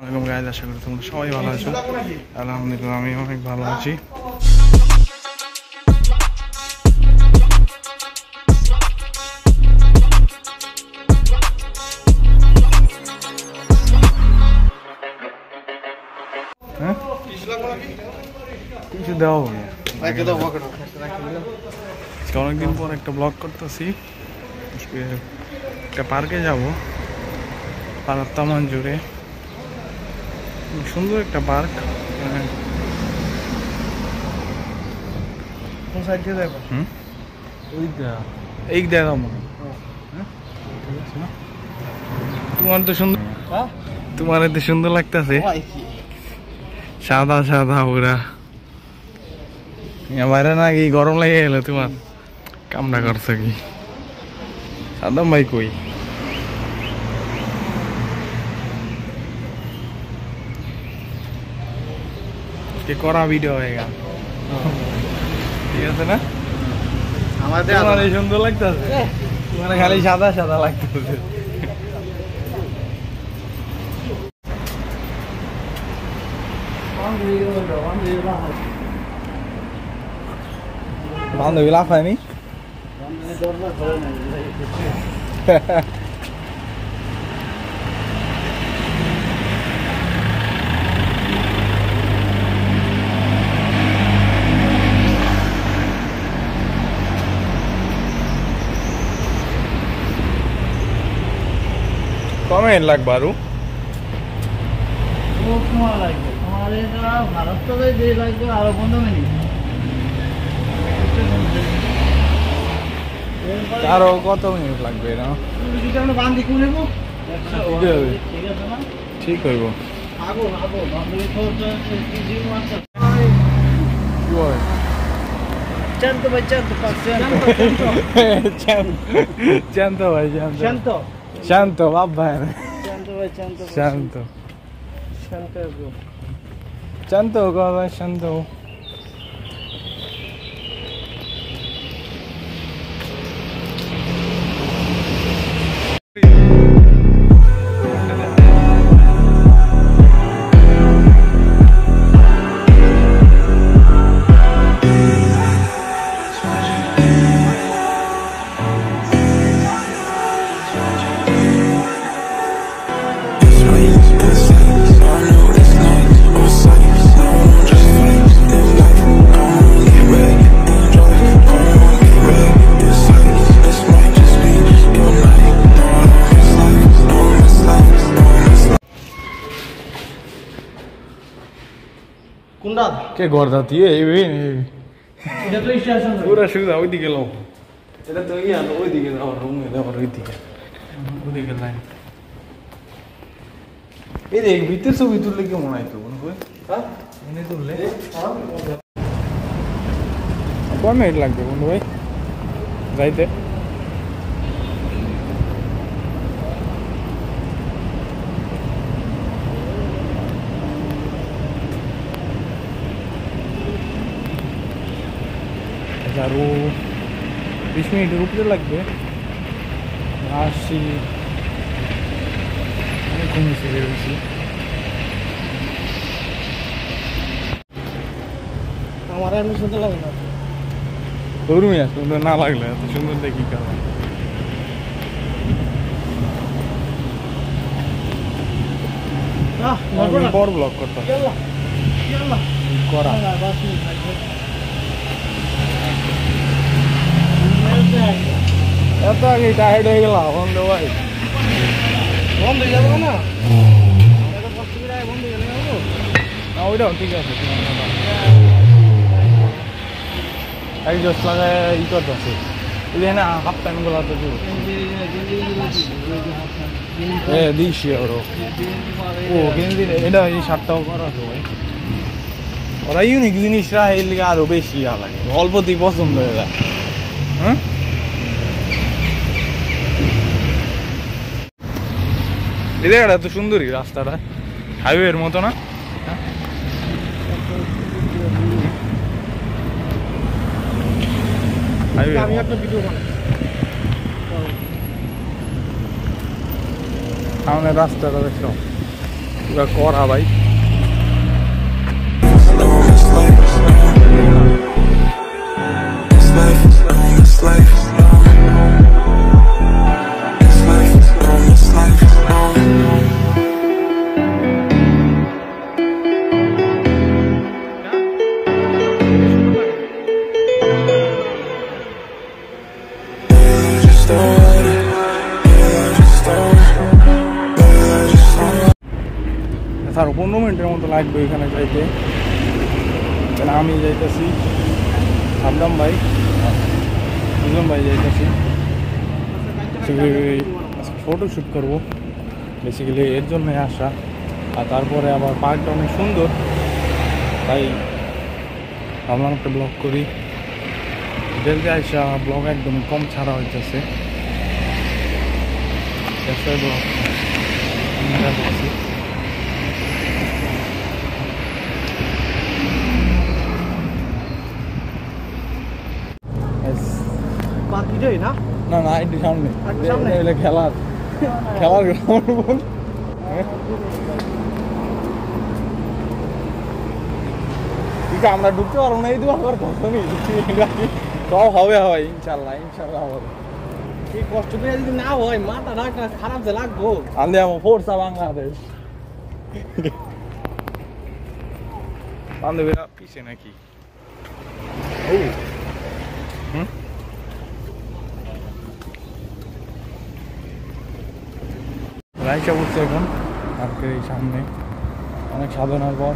আসসালামু আলাইকুম গাইস, আশা করি তোমরা সবাই ভালো আছো। আলহামদুলিল্লাহ আমি অনেক ভালো আছি। হ্যাঁ কিছু দেওয়া হবে না, অনেকদিন পর একটা ব্লগ করতেছি। একটা পার্কে যাবো, পারাত্তামান জুড়ে। সুন্দর একটা পার্ক। কোন সাইড দিয়ে যাবো? এই দেখা মনে তোমার তো সুন্দর, তোমার এত সুন্দর লাগতেছে, সাদা সাদা ওরা বাইরে নাকি গরম লেগে গেল তোমার, কামড়া করছে কি? সাদাম ভাই কই? করা ভিডিও হয়ে গেল, ঠিক আছে না? আমাদের সুন্দর লাগতেছে, মানে খালি সাদা সাদা লাগতেছে। বান্ধবী লাফায়নি? কমে লাগবে আরো আরো 15 মিনিট। আরো কত মিনিট লাগবে না? ঠিক হইব। শান্ত ভাই, শান্ত ভাই, শান্ত শান্ত বাবা, শান্ত ভাই, শান্ত শান্ত শান্ত শান্ত কথা শান্ত। কোনটা কে গর্দা দিয়ে এটা তো স্টেশন পুরা সুবিধা ওইদিকে লো, এটা তো ইয়া ওইদিকে যাওয়ার রুমে যাওয়ার ওইদিকে লাইন। এই দেখ ভিতর ছবি তুললে কেমন হয় তো হ্যাঁ এনে তুললে কয় মিনিট লাগবে বন্ধু ভাই যাইতে? আরো 20 মিনিটের উপরে লাগবে। আসছি অনেকক্ষণ এসে বেরোচ্ছি। আমার এমনি সুন্দর লাগে না, তরুমি সুন্দর না লাগলে এত সুন্দর দেখি কারণ পর ব্লগ করতাম করা। এত আগে টায়ার্ড হয়ে গেলাম বন্ধু ভাই। বন্ধ হয়ে যাবো না, না ওইটাও ঠিক আছে। এক জোস লাগায় ই করতেছে, এখানে হাফ প্যান্ট গুলা তো দিচ্ছি ওরও। ও গেঞ্জি এটা এই শার্টটাও করা তো ভাই, ওরা ইউনিক জিনিসরা এর লিগে আরো বেশি ইয়া লাগে, অল্পতেই পছন্দ হয়ে যায়। হ্যাঁ এই জায়গাটা তো সুন্দরই, রাস্তাটা হাইওয়ের মতো না? আমি একটা ভিডিও বানাই। সামনে রাস্তাটা দেখো, পুরা করা ভাই। স্যার 15 মিনিটের মতো লাগবে এখানে যাইতে। তাহলে আমি যাইতেছি, সাদ্দাম ভাই, দুজন ভাই যাইতেছি, ফটোশ্যুট করবো বেসিক্যালি, এর জন্যই আসা। আর তারপরে আবার পার্কটা অনেক সুন্দর, তাই ভাবলাম একটা ব্লগ করি। জলদি আসা ব্লগ একদমই কম ছাড়া হইতেছে, ব্লগ করছি। না না না একটু সামনে খেলার আমরা ঢুকতে পারবো না, এই তো আমার কথা নেই, সব হবে হয় ইনশাল্লাহ, ইনশাল্লাহ হবে। এই কষ্ট করে যদি না হয় মাথাটা একটা খারাপ যে লাগবো। আনলে আমার ফোর্সা বাংলাদেশ বান্ধবীরা পিছে নাকি? ও রাইসা বসছে এখন পার্কের এই সামনে, অনেক সাধনার পর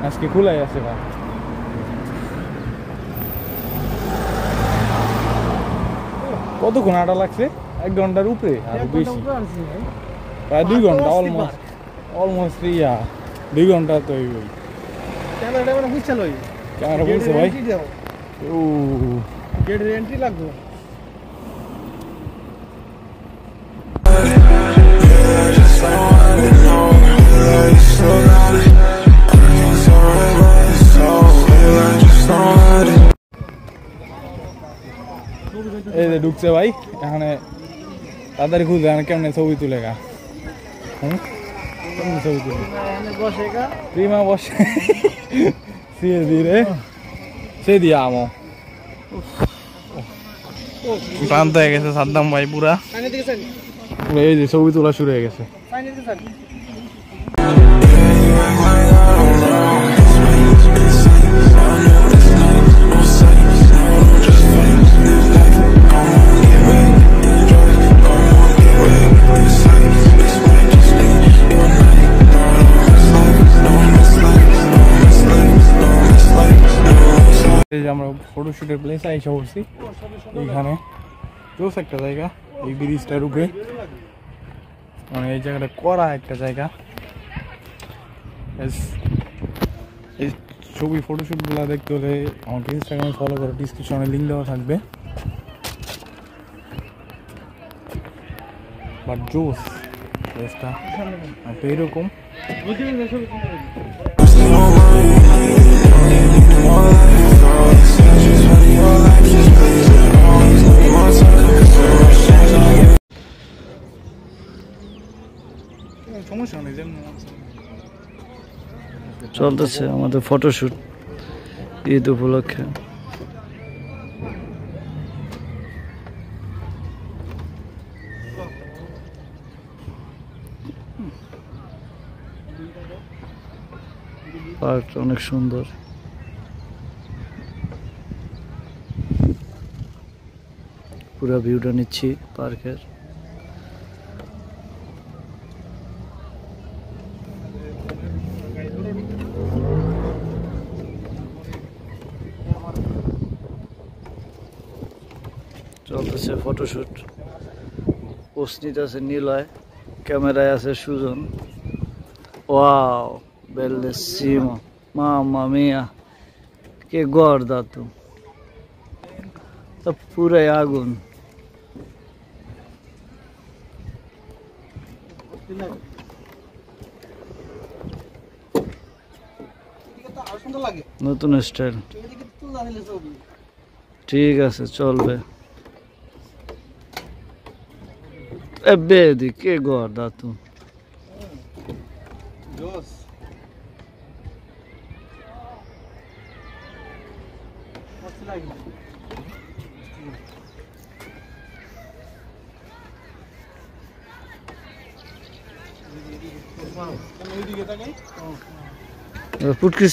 আজকে খোলাই আছে ভাই। কতক্ষণ আটা লাগছে? 1 ঘন্টার উপরে আর বেশি, প্রায় 2 ঘন্টা, অলমোস্ট 2 ঘন্টা তো। ক্যামেরা বুঝছে লই, ক্যামেরা বুঝছে ভাই। ও গেটের এন্ট্রি লাগবে। এই যে ঢুকছে ভাই, এখানে তাড়াতাড়ি খুঁজে কেমনে ছবি তুলে গা। কেমনে ছবি তুলে প্রিমা বসে সিয়ে দিয়ে সে দিয়া আমো ক্লান্ত হয়ে গেছে সাদ্দাম ভাই পুরা। এই যে ছবি তোলা শুরু হয়ে গেছে। এই যে আমরা ফটোশুটের প্লেসে এসে পড়ছি, এইখানে জোস একটা জায়গা, এই ব্রিজটার উপরে, মানে এই জায়গাটা করা একটা জায়গা। এই ছবি ফটোশুটগুলো দেখতে হলে আমাকে ইনস্টাগ্রামে ফলো করো, ডিসক্রিপশনে লিঙ্ক দেওয়া থাকবে। বাট জোস প্লেসটা একটা এরকম। চলতেছে আমাদের ফটোশুট ঈদ উপলক্ষে। পার্কটা অনেক সুন্দর, পুরো ভিউটা নিচ্ছি পার্কের। চলতেছে ফটোশুট, পোস্ট আছে নিলয়, ক্যামেরায় আছে Sujon. Wow, bellissimo, mamma mia, che guarda tu, sta pure agun। নতুন স্টাইল, ঠিক আছে চলবে। E vedi che guarda tu, বস পুটকির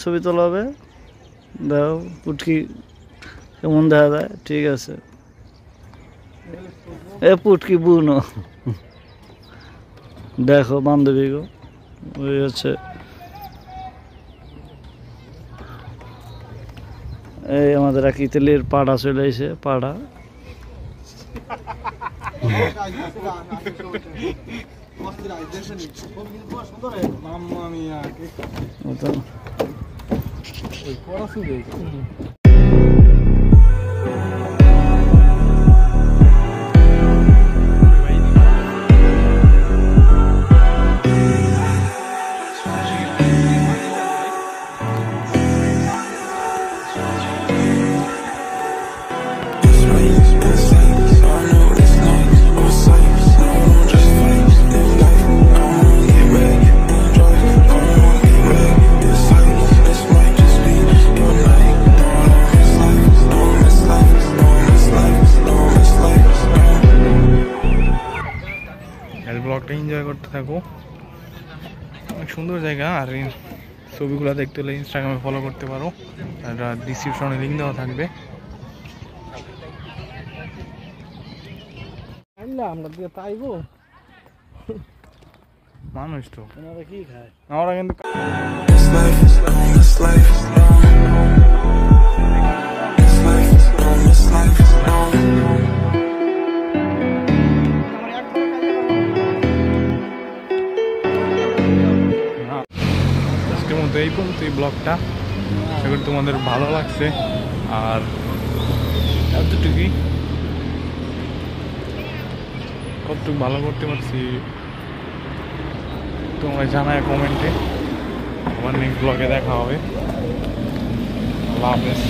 ছবি তোলা হবে। দেখো পুটকি কেমন দেখা যায়। ঠিক আছে, এ পুটকি বুনো দেখো বান্ধবী গো, ওই হচ্ছে এই আমাদের এক ইতালির পাড়া চলে এসে পাড়া। ব্লগটা এনজয় করতে থাকো, অনেক সুন্দর জায়গা। আর এই ছবিগুলো দেখতে হলে ইনস্টাগ্রামে ফলো করতে পারো, আর ডিসক্রিপশনে লিঙ্ক দেওয়া থাকবে। আমরা দিয়ে তাইবো মানুষ তো ওনারা কি খায়? আমরা কিন্তু আজকের মতো এই পর্যন্ত এই ব্লগটা, আশা করি তোমাদের ভালো লাগছে। আর এতটুকুই, কতটুকু ভালো করতে পারছি তোমরা জানায় কমেন্টে। আবার নেক্সট ব্লগে দেখা হবে। আল্লাহ হাফেজ।